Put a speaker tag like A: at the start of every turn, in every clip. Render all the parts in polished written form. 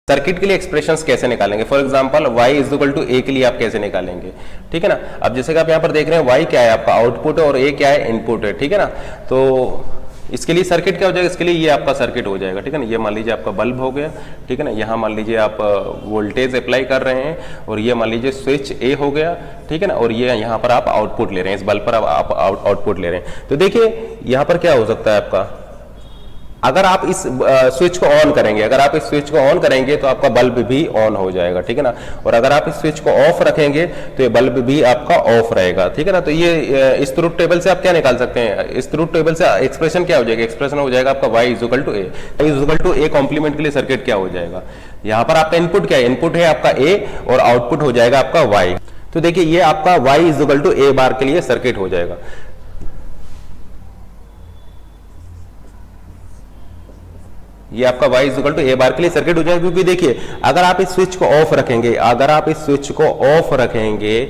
A: Circuit के लिए expressions कैसे निकालेंगे। For example y is equal to a के लिए आप कैसे निकालेंगे, ठीक है ना। अब जैसे कि आप यहाँ पर देख रहे हैं y क्या है आपका आउटपुट है और a क्या है इनपुट है, ठीक है ना। तो इसके लिए सर्किट क्या हो जाएगा, इसके लिए ये आपका सर्किट हो जाएगा, ठीक है ना। ये मान लीजिए आपका बल्ब हो गया, ठीक है ना। यहाँ मान लीजिए आप वोल्टेज अप्लाई कर रहे हैं और ये मान लीजिए स्विच ए हो गया, ठीक है ना। और ये यहाँ पर आप आउटपुट ले रहे हैं, इस बल्ब पर आप आउटपुट ले रहे हैं। तो देखिए यहाँ पर क्या हो सकता है आपका, अगर आप इस स्विच को ऑन करेंगे, अगर आप इस स्विच को ऑन करेंगे तो आपका बल्ब भी ऑन हो जाएगा, ठीक है ना। और अगर आप इस स्विच को ऑफ रखेंगे तो ये बल्ब भी आपका ऑफ रहेगा, ठीक है ना। तो ये इस ट्रुथ टेबल से आप क्या निकाल सकते हैं, इस ट्रुथ टेबल से एक्सप्रेशन क्या हो जाएगा, एक्सप्रेशन हो जाएगा आपका y is equal to A. y is equal to A complement के लिए सर्किट क्या हो जाएगा, यहाँ पर आपका इनपुट क्या है, इनपुट है आपका a और आउटपुट हो जाएगा आपका y। तो देखिए ये आपका y इज इक्वल टू ए बार के लिए सर्किट हो जाएगा। ये आपका y इज इक्वल टू ए बार के लिए सर्किट हो जाएगा। क्योंकि देखिए अगर आप इस स्विच को ऑफ रखेंगे, अगर आप इस स्विच को ऑफ रखेंगे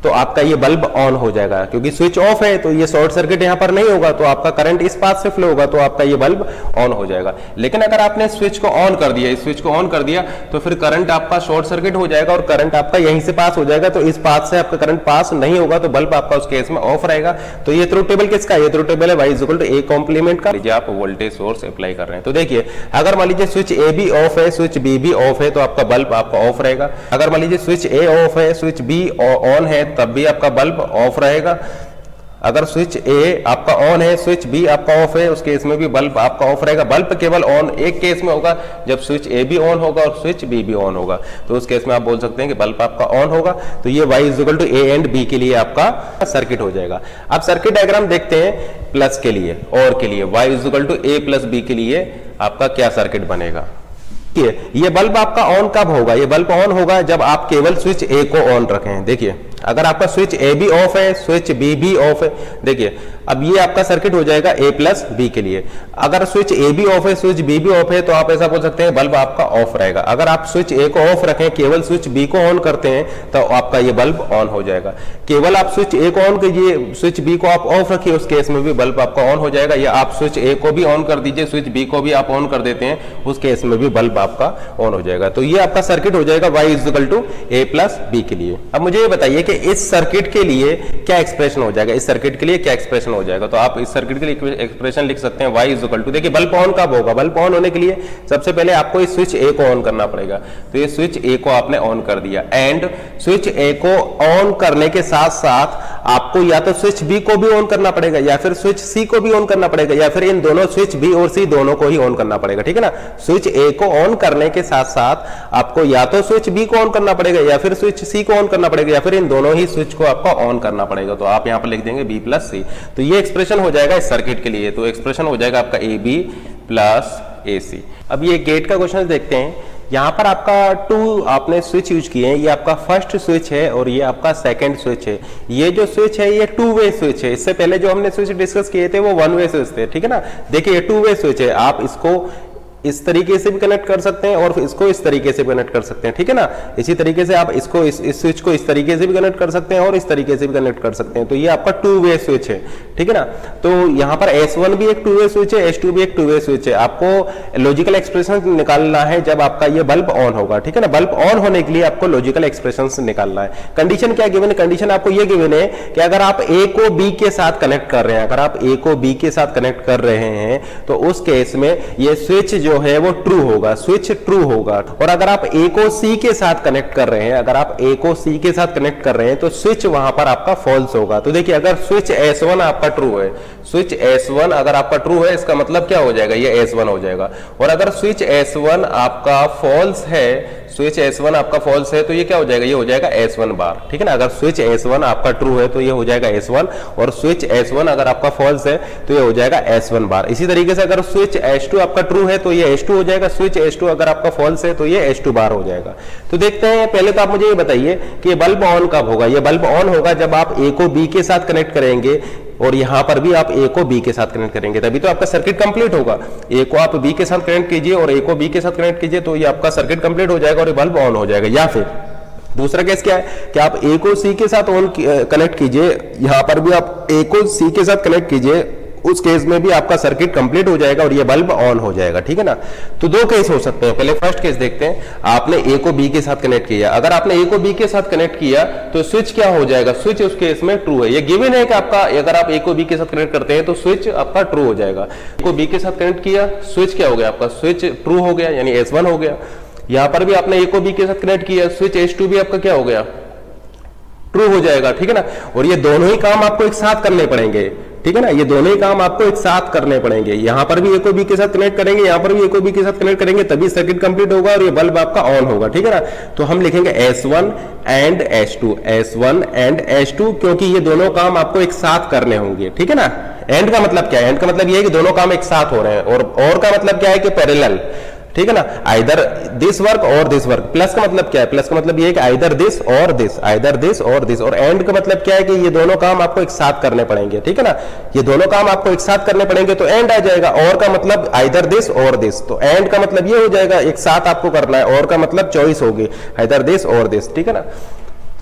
A: तो आपका ये बल्ब ऑन हो जाएगा, क्योंकि स्विच ऑफ है तो ये शॉर्ट सर्किट यहां पर नहीं होगा, तो आपका करंट इस पाथ से फ्लो होगा, तो आपका ये बल्ब ऑन हो जाएगा। लेकिन अगर आपने स्विच को ऑन कर दिया, इस स्विच को ऑन कर दिया तो फिर करंट आपका शॉर्ट सर्किट हो जाएगा और करंट आपका यहीं से पास हो जाएगा, तो इस पाथ से आपका करंट पास नहीं होगा, तो बल्ब आपका उस केस में ऑफ रहेगा। तो ये ट्रुथ टेबल किसका है, ये ट्रुथ टेबल है y is equal to A complement का। लीजिए आप वोल्टेज सोर्स अप्लाई कर रहे हैं, तो देखिए अगर मान लीजिए स्विच ए भी ऑफ है, स्विच बी भी ऑफ है, तो आपका बल्ब आपका ऑफ रहेगा। अगर मान लीजिए स्विच ए ऑफ है, स्विच बी ऑन है, तब भी आपका बल्ब ऑफ रहेगा। अगर स्विच ए आपका ऑन है, स्विच बी आपका ऑफ है, उस केस में भी बल्ब आपका ऑफ रहेगा। बल्ब केवल ऑन एक केस में होगा, जब स्विच ए भी ऑन होगा और स्विच बी भी ऑन होगा, तो उस केस में आप बोल सकते हैं कि बल्ब आपका ऑन होगा। तो ये y is equal to A and B के लिए आपका सर्किट हो जाएगा। अब सर्किट डायग्राम देखते हैं प्लस के लिए और के लिए, y is equal to A plus B के लिए आपका क्या सर्किट बनेगा। ये बल्ब आपका ऑन कब होगा, ये बल्ब ऑन होगा जब आप केवल स्विच ए को ऑन रखें। देखिए अगर आपका स्विच ए भी ऑफ है, स्विच बी भी ऑफ है, देखिए अब ये आपका सर्किट हो जाएगा ए प्लस बी के लिए। अगर स्विच ए भी ऑफ है, स्विच बी भी ऑफ है, तो आप ऐसा बोल सकते हैं बल्ब आपका ऑफ रहेगा। अगर आप स्विच ए को ऑफ रखें, केवल स्विच बी को ऑन करते हैं, तो आपका ये बल्ब ऑन हो जाएगा। केवल आप स्विच ए को ऑन कीजिए, स्विच बी को आप ऑफ रखिए, उस केस में भी बल्ब आपका ऑन हो जाएगा। या आप स्विच ए को भी ऑन कर दीजिए, स्विच बी को भी आप ऑन कर देते हैं, उस केस में भी बल्ब आपका ऑन हो जाएगा। तो ये आपका सर्किट हो जाएगा y is equal to A plus B के लिए। अब मुझे ये बताइए कि इस सर्किट के लिए क्या एक्सप्रेशन हो जाएगा, इस सर्किट के लिए क्या एक्सप्रेशन हो जाएगा। तो आप इस सर्किट के लिए एक्सप्रेशन लिख सकते हैं y इज इक्वल टू, देखिए बल्ब ऑन कब होगा, बल्ब ऑन होने के लिए सबसे पहले आपको इस स्विच ए को ऑन करना पड़ेगा। तो ये स्विच ए को आपने ऑन कर दिया, एंड स्विच ए को ऑन करने के साथ साथ आपको या तो स्विच बी को भी ऑन करना पड़ेगा, या फिर स्विच सी को भी ऑन करना पड़ेगा, या फिर इन दोनों स्विच बी और सी दोनों को ही ऑन करना पड़ेगा, ठीक है ना। स्विच ए को ऑन करने के साथ साथ आपको या तो स्विच बी को ऑन करना पड़ेगा, या फिर स्विच सी को ऑन करना पड़ेगा, या फिर इन दोनों ही स्विच को आपको ऑन करना पड़ेगा। तो आप यहां पर लिख देंगे बी प्लस सी। तो ये एक्सप्रेशन हो जाएगा इस सर्किट के लिए, तो एक्सप्रेशन हो जाएगा आपका ए बी प्लस ए सी। अब ये गेट का क्वेश्चन देखते हैं। यहाँ पर आपका 2 आपने स्विच यूज किए हैं, ये आपका फर्स्ट स्विच है और ये आपका सेकंड स्विच है। ये जो स्विच है ये 2 वे स्विच है। इससे पहले जो हमने स्विच डिस्कस किए थे वो 1 वे स्विच थे, ठीक है ना। देखिए ये 2 वे स्विच है, आप इसको इस तरीके से भी कनेक्ट कर सकते हैं और इसको इस तरीके से भी कनेक्ट कर सकते हैं, ठीक है ना। इसी तरीके से आप इसको इस स्विच को इस तरीके से भी कनेक्ट कर सकते हैं और इस तरीके से भी कनेक्ट कर सकते हैं। तो ये आपका 2 वे स्विच है, ठीक है ना। तो यहाँ पर S1 भी एक 2 वे स्विच है, S2 भी एक 2 वे स्विच है। आपको लॉजिकल एक्सप्रेशन निकालना है जब आपका ये बल्ब ऑन होगा, ठीक है ना। बल्ब ऑन होने के लिए आपको लॉजिकल एक्सप्रेशन निकालना है। कंडीशन क्या गिवन है, कंडीशन आपको ये गिवन है कि अगर आप ए को बी के साथ कनेक्ट कर रहे हैं, अगर आप ए को बी के साथ कनेक्ट कर रहे हैं तो उस केस में ये स्विच जो है वो ट्रू होगा, स्विच ट्रू होगा। और अगर आप ए को सी के साथ कनेक्ट कर रहे हैं, अगर आप ए को सी के साथ कनेक्ट कर रहे हैं तो स्विच वहां पर आपका फॉल्स होगा। तो देखिए अगर स्विच S1 आपका ट्रू है, स्विच S1 अगर आपका ट्रू है, इसका मतलब क्या हो जाएगा, ये S1 हो जाएगा। और अगर स्विच S1 आपका फॉल्स है, स्विच S1 आपका फॉल्स है, तो ये क्या हो जाएगा, ये हो जाएगा S1 बार, ठीक है ना। अगर स्विच S1 आपका ट्रू है तो ये हो जाएगा S1, और स्विच S1 अगर आपका फॉल्स है तो ये हो जाएगा S1 बार। इसी तरीके से अगर स्विच S2 आपका ट्रू है तो ये S2 हो जाएगा, स्विच S2 अगर आपका फॉल्स है तो ये S2 बार हो जाएगा। तो देखते हैं, पहले तो आप मुझे ये बताइए कि ये बल्ब ऑन कब होगा। ये बल्ब ऑन होगा जब आप ए को बी के साथ कनेक्ट करेंगे और यहां पर भी आप ए को बी के साथ कनेक्ट करेंगे, तभी तो आपका सर्किट कंप्लीट होगा। ए को आप बी के साथ कनेक्ट कीजिए और ए को बी के साथ कनेक्ट कीजिए, तो ये आपका सर्किट कंप्लीट हो जाएगा और ये बल्ब ऑन हो जाएगा। या फिर दूसरा केस क्या है कि आप ए को सी के साथ ऑन कनेक्ट कीजिए, यहां पर भी आप ए को सी के साथ कनेक्ट कीजिए उस केस में भी आपका सर्किट कंप्लीट हो जाएगा और ये बल्ब ऑन हो जाएगा, ठीक है ना। तो दो केस हो सकते हैं। पहले फर्स्ट केस देखते हैं, आपने ए को बी के साथ कनेक्ट किया। अगर आपने ए को बी के साथ कनेक्ट किया तो स्विच क्या हो जाएगा, स्विच उस केस में ट्रू है। ये गिवन है कि आपका अगर आप ए को बी के साथ कनेक्ट करते हैं तो स्विच आपका ट्रू हो जाएगा। ए को बी के साथ कनेक्ट किया, स्विच क्या हो गया आपका, स्विच ट्रू हो गया, यानी S1 हो गया। यहां पर भी आपने ए को बी के साथ कनेक्ट किया, स्विच S2 भी आपका क्या हो गया, ट्रू हो जाएगा, ठीक है ना। और ये दोनों ही काम आपको एक साथ करने पड़ेंगे, ठीक है ना। ये दोनों ही काम आपको एक साथ करने पड़ेंगे। यहां पर भी ए को बी के साथ कनेक्ट करेंगे, यहां पर भी ए को बी के साथ कनेक्ट करेंगे, तभी सर्किट कंप्लीट होगा और ये बल्ब आपका ऑन होगा, ठीक है ना। तो हम लिखेंगे S1 and S2, S1 and S2, क्योंकि ये दोनों काम आपको एक साथ करने होंगे, ठीक है ना। एंड का मतलब क्या है, एंड का मतलब ये है कि दोनों काम एक साथ हो रहे हैं, और का मतलब क्या है कि पैरेलल, ठीक है ना। आइदर दिस वर्क और दिस वर्क। प्लस का मतलब क्या है, प्लस का मतलब ये है कि आइदर दिस और दिस, आइदर दिस और दिस। और एंड का मतलब क्या है कि ये दोनों काम आपको एक साथ करने पड़ेंगे, ठीक है ना। ये दोनों काम आपको एक साथ करने पड़ेंगे तो एंड आ जाएगा। और का मतलब आइदर दिस और दिस, तो एंड का मतलब ये हो जाएगा एक साथ आपको करना है। और का मतलब चॉइस होगी आइदर दिस और दिस, ठीक है ना।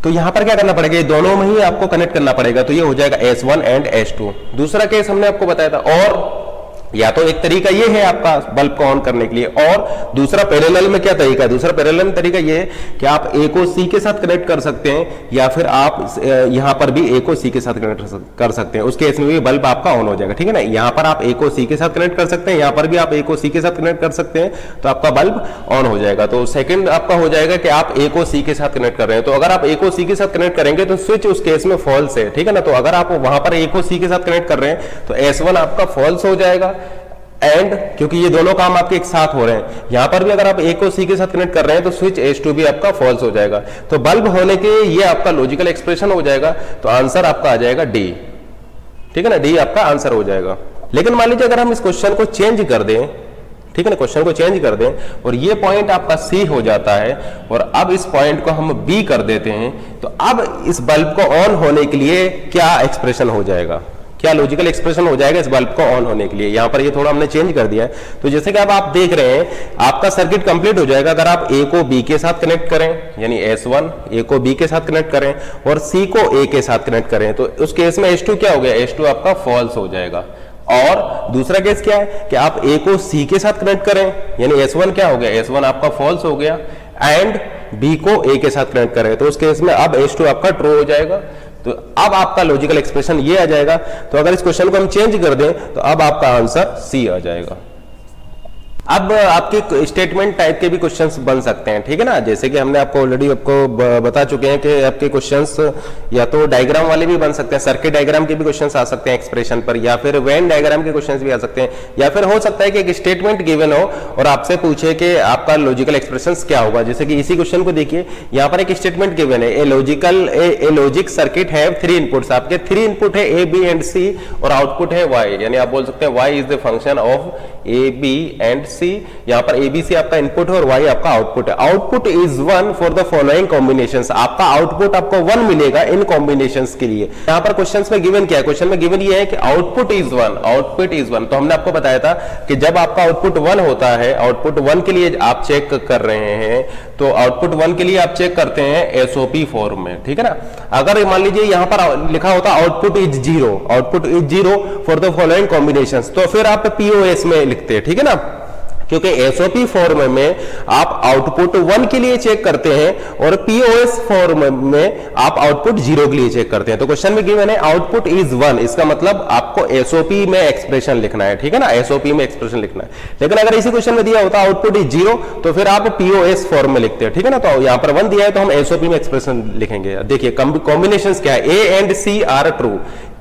A: तो यहां पर क्या करना पड़ेगा, ये दोनों में ही आपको कनेक्ट करना पड़ेगा, तो ये हो जाएगा S1 एंड S2। दूसरा केस हमने आपको बताया था, और या तो एक तरीका ये है आपका बल्ब को ऑन करने के लिए, और दूसरा पैरेलल में क्या तरीका है, दूसरा पैरेलल में तरीका ये है कि आप ए को सी के साथ कनेक्ट कर सकते हैं, या फिर आप यहां पर भी ए को सी के साथ कनेक्ट कर सकते हैं। उस केस में भी बल्ब आपका ऑन हो जाएगा, ठीक है ना। यहां पर आप ए को सी के साथ कनेक्ट कर सकते हैं, यहां पर भी आप ए को सी के साथ कनेक्ट कर सकते हैं, तो आपका बल्ब ऑन हो जाएगा। तो सेकंड आपका हो जाएगा कि आप ए को सी के साथ कनेक्ट कर रहे हैं, तो अगर आप ए को सी के साथ कनेक्ट करेंगे तो स्विच उस केस में फॉल्स है, ठीक है ना। तो अगर आप वहां पर ए को सी के साथ कनेक्ट कर रहे हैं तो S1 आपका फॉल्स हो जाएगा, एंड क्योंकि ये दोनों काम आपके एक साथ हो रहे हैं। यहां पर भी अगर आप ए को सी के साथ कनेक्ट कर रहे हैं तो स्विच S2 भी आपका फॉल्स हो जाएगा। तो बल्ब होने के ये आपका लॉजिकल एक्सप्रेशन हो जाएगा, तो आंसर आपका आ जाएगा डी, ठीक है ना। डी आपका आंसर हो जाएगा। लेकिन मान लीजिए अगर हम इस क्वेश्चन को चेंज कर दें, ठीक है ना, क्वेश्चन को चेंज कर दें और ये पॉइंट आपका सी हो जाता है और अब इस पॉइंट को हम बी कर देते हैं, तो अब इस बल्ब को ऑन होने के लिए क्या एक्सप्रेशन हो जाएगा, क्या लॉजिकल एक्सप्रेशन हो जाएगा इस बल्ब को ऑन होने के लिए। यहां पर ये थोड़ा हमने चेंज कर दिया है। तो जैसे कि अब आप देख रहे हैं आपका सर्किट कंप्लीट हो जाएगा अगर आप ए को बी के साथ कनेक्ट करें, यानी S1 ए को बी के साथ कनेक्ट करें और सी को ए के साथ कनेक्ट करें, तो उस केस में S2 क्या हो गया, S2 आपका फॉल्स हो जाएगा। और दूसरा केस क्या है कि आप ए को सी के साथ कनेक्ट करें, यानी S1 क्या हो गया, S1 आपका फॉल्स हो गया, एंड बी को ए के साथ कनेक्ट करें, तो उस केस में अब S2 आपका ट्रू हो जाएगा। तो अब आपका लॉजिकल एक्सप्रेशन ये आ जाएगा। तो अगर इस क्वेश्चन को हम चेंज कर दें तो अब आपका आंसर सी आ जाएगा। अब आपके स्टेटमेंट टाइप के भी क्वेश्चंस बन सकते हैं, ठीक है ना। जैसे कि हमने आपको ऑलरेडी आपको बता चुके हैं कि आपके क्वेश्चंस या तो डायग्राम वाले भी बन सकते हैं, सर्किट डायग्राम के भी क्वेश्चंस आ सकते हैं एक्सप्रेशन पर, या फिर वेन डायग्राम के क्वेश्चंस भी आ सकते हैं, या फिर हो सकता है कि एक स्टेटमेंट गिवन हो और आपसे पूछे कि आपका लॉजिकल एक्सप्रेशन क्या होगा। जैसे कि इसी क्वेश्चन को देखिए, यहाँ पर एक स्टेटमेंट गिवन है, ए लॉजिक सर्किट हैव 3 इनपुट्स। आपके 3 इनपुट है ए बी एंड सी और आउटपुट है वाई, यानी आप बोल सकते हैं why is the function of A B and C. यहां पर एबीसी आपका इनपुट है और वाई आपका आउटपुट है। Output is 1 for the following combinations. आपका आउटपुट आपको 1 मिलेगा इन कॉम्बिनेशंस के लिए। यहां पर क्वेश्चंस में गिवन क्या है, क्वेश्चन में गिवन ये है कि आउटपुट इज 1, आउटपुट इज 1। तो हमने आपको बताया था कि जब आपका आउटपुट 1 होता है, आउटपुट 1 के लिए आप चेक कर रहे हैं, तो आउटपुट 1 के लिए आप चेक करते हैं एसओपी फॉर्म में, ठीक है ना। अगर मान लीजिए यहां पर लिखा होता output is 0, output is 0 for the following combinations, तो फिर आप पीओएस में लिखते हैं, ठीक है ना, क्योंकि एसओपी फॉर्म में आप आउटपुट 1 के लिए चेक करते हैं और पीओएस फॉर्म में आप आउटपुट 0 के लिए चेक करते हैं। तो क्वेश्चन में गिवन है आउटपुट इज 1, इसका मतलब आपको एसओपी में एक्सप्रेशन लिखना है, ठीक है ना, एसओपी में एक्सप्रेशन लिखना है। लेकिन अगर इसी क्वेश्चन में दिया होता आउटपुट इज 0, तो फिर आप पीओएस फॉर्म में लिखते हैं, ठीक है ना। तो यहां पर 1 दिया है तो हम एसओपी में एक्सप्रेशन लिखेंगे। देखिए कॉम्बिनेशंस क्या है, A and C are true,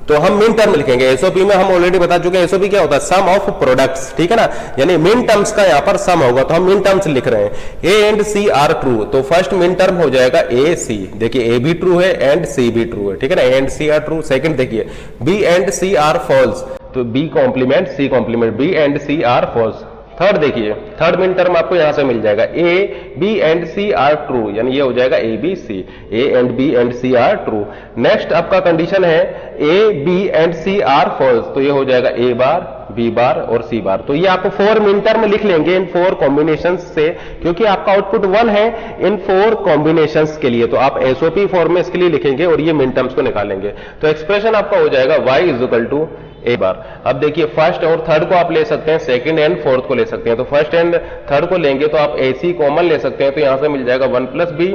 A: तो हम मिन टर्म लिखेंगे। एसओपी में हम ऑलरेडी बता चुके हैं एसओपी क्या होता है, सम ऑफ प्रोडक्ट्स, ठीक है ना, यानी मिन टर्म्स का यहां पर सम होगा, तो हम मिन टर्म्स लिख रहे हैं। A and C are true, तो फर्स्ट मिन टर्म हो जाएगा ए सी, देखिए ए भी ट्रू है एंड सी भी ट्रू है, ठीक है ना, A and C are true. Second देखिए B and C are false, तो B complement C complement, B and C are false. Third देखिए, थर्ड मिन टर्म आपको यहां से मिल जाएगा, A B and C are true, यानी ये हो जाएगा A B C, A and B and C are true. Next आपका कंडीशन है A B and C are false, तो ये हो जाएगा ए बार बी बार और सी बार। तो ये आपको 4 मिन टर्म लिख लेंगे इन 4 कॉम्बिनेशंस से, क्योंकि आपका आउटपुट 1 है इन 4 कॉम्बिनेशंस के लिए, तो आप एसओपी फॉर्म में इसके लिए लिखेंगे और ये मिन टर्म्स को निकालेंगे। तो एक्सप्रेशन आपका हो जाएगा y इज इक्वल टू ए बार। अब देखिए फर्स्ट और थर्ड को आप ले सकते हैं, सेकंड एंड फोर्थ को ले सकते हैं। तो फर्स्ट एंड थर्ड को लेंगे तो आप ए सी कॉमन ले सकते हैं, तो यहां से मिल जाएगा 1 plus B.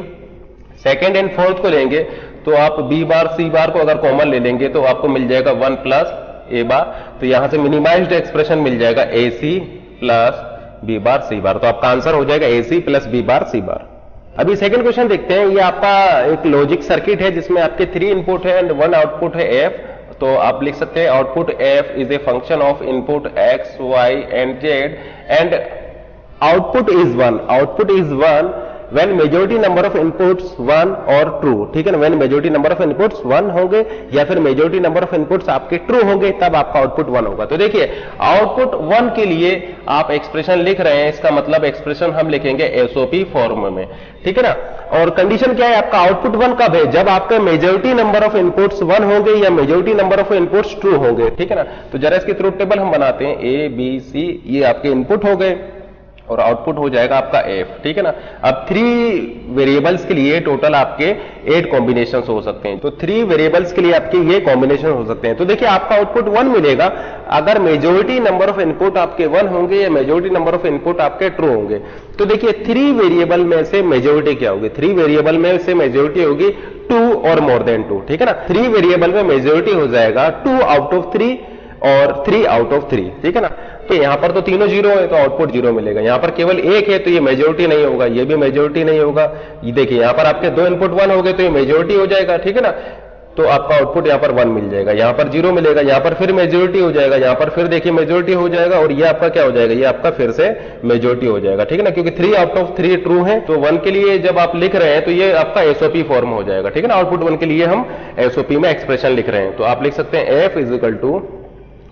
A: Second and fourth को लेंगे तो आप बी बार सी बार को अगर कॉमन ले लेंगे तो आपको मिल जाएगा 1 प्लस ए बार। तो यहां से मिनिमाइज्ड एक्सप्रेशन मिल जाएगा ए सी प्लस बी बार सी बार। तो आपका आंसर हो जाएगा ए सी प्लस बी बार सी बार। अभी सेकंड क्वेश्चन देखते हैं। ये आपका एक लॉजिक सर्किट है जिसमें आपके 3 इनपुट है एंड 1 आउटपुट है एफ। तो आप लिख सकते हैं output F is a function of input X Y and Z and output is 1। Output is 1 when majority number of inputs 1 और true, ठीक है ना। when majority number of inputs 1 होंगे या फिर majority number of inputs आपके true होंगे तब आपका आउटपुट 1 होगा। तो देखिए आउटपुट 1 के लिए आप एक्सप्रेशन लिख रहे हैं, इसका मतलब एक्सप्रेशन हम लिखेंगे एसओपी फॉर्म में, ठीक है ना। और कंडीशन क्या है, आपका आउटपुट 1 कब है, जब आपका मेजोरिटी नंबर ऑफ इनपुट्स 1 होंगे या majority number of inputs true होंगे, ठीक है ना। तो जरा इसकी ट्रूथ टेबल हम बनाते हैं। ए बी सी ये आपके इनपुट हो गए और आउटपुट हो जाएगा आपका एफ, ठीक है ना। अब 3 वेरिएबल्स के लिए टोटल आपके 8 कॉम्बिनेशंस हो सकते हैं। तो 3 वेरिएबल्स के लिए आपके ये कॉम्बिनेशन हो सकते हैं। तो देखिए आपका आउटपुट 1 मिलेगा अगर मेजोरिटी नंबर ऑफ इनपुट आपके 1 होंगे या मेजोरिटी नंबर ऑफ इनपुट आपके ट्रू होंगे। तो देखिए 3 वेरिएबल में से मेजोरिटी क्या होगी, 3 वेरिएबल में से मेजोरिटी होगी 2 और मोर देन 2, ठीक है ना। 3 वेरिएबल में मेजोरिटी हो जाएगा 2 आउट ऑफ 3 और 3 आउट ऑफ 3, ठीक है ना। तो यहां पर तो तीनों जीरो है तो आउटपुट जीरो मिलेगा। यहां पर केवल एक है तो ये मेजोरिटी नहीं होगा, ये भी मेजोरिटी नहीं होगा। ये देखिए यहां पर आपके 2 इनपुट 1 हो गए तो ये मेजोरिटी हो जाएगा, ठीक है ना। तो आपका आउटपुट यहां पर 1 मिल जाएगा, यहां पर 0 मिलेगा, यहां पर फिर मेजोरिटी हो जाएगा, यहां पर फिर देखिए मेजोरिटी हो जाएगा और ये आपका क्या हो जाएगा, ये आपका फिर से मेजोरिटी हो जाएगा, ठीक है ना। क्योंकि 3 आउट ऑफ 3 ट्रू है तो 1 के लिए जब आप लिख रहे हैं तो ये आपका एसओपी फॉर्म हो जाएगा, ठीक है ना। आउटपुट 1 के लिए हम एसओपी में एक्सप्रेशन लिख रहे हैं। तो आप लिख सकते हैं F is equal to,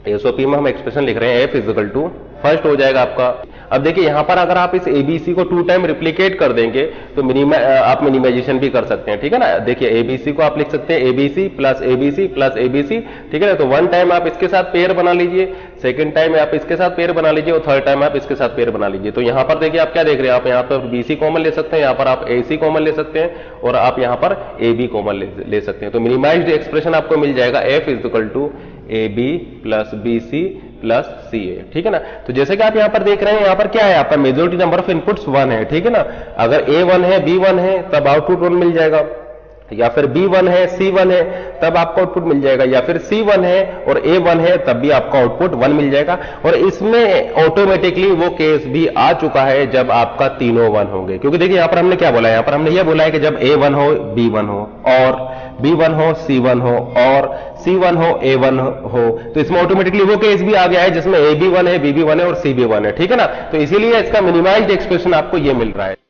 A: SOP में हम एक्सप्रेशन लिख रहे हैं F is equal to, first हो जाएगा आपका। अब देखिए यहां पर अगर आप इस एबीसी को 2 टाइम रिप्लीकेट कर देंगे तो आप मिनिमाइजेशन भी कर सकते हैं, ठीक है ना। देखिए एबीसी को आप लिख सकते हैं ABC plus ABC plus ABC, ठीक है ना। तो 1 टाइम आप इसके साथ पेयर बना लीजिए, सेकंड टाइम आप इसके साथ पेयर बना लीजिए और थर्ड टाइम आप इसके साथ पेयर बना लीजिए। तो यहां पर देखिए आप क्या देख रहे हैं, आप यहां पर बीसी कॉमन ले सकते हैं, यहां पर आप एसी कॉमन ले सकते हैं और आप यहां पर एबी कॉमन ले सकते हैं। तो मिनिमाइज्ड एक्सप्रेशन आपको मिल जाएगा F is equal to A B plus B C plus C A, ठीक है ना। तो जैसे कि आप यहां पर देख रहे हैं, यहां पर क्या है, आपका मेजोरिटी नंबर ऑफ इनपुट्स 1 है, ठीक है ना। अगर ए 1 है बी 1 है तब आउटपुट 1 मिल जाएगा, या फिर बी 1 है सी 1 है तब आपका आउटपुट मिल जाएगा, या फिर सी 1 है और ए 1 है तब भी आपका आउटपुट 1 मिल जाएगा। और इसमें ऑटोमेटिकली वो केस भी आ चुका है जब आपका तीनों 1 होंगे। क्योंकि देखिए यहां पर हमने क्या बोला है, यहां पर हमने यह बोला है कि जब ए 1 हो बी 1 हो और बी 1 हो सी 1 हो और सी 1 हो ए 1 हो, तो इसमें ऑटोमेटिकली वो केस भी आ गया है जिसमें ए बी 1 है बी बी 1 है और सी बी 1 है, ठीक है ना। तो इसीलिए इसका मिनिमाइज्ड एक्सप्रेशन आपको ये मिल रहा है।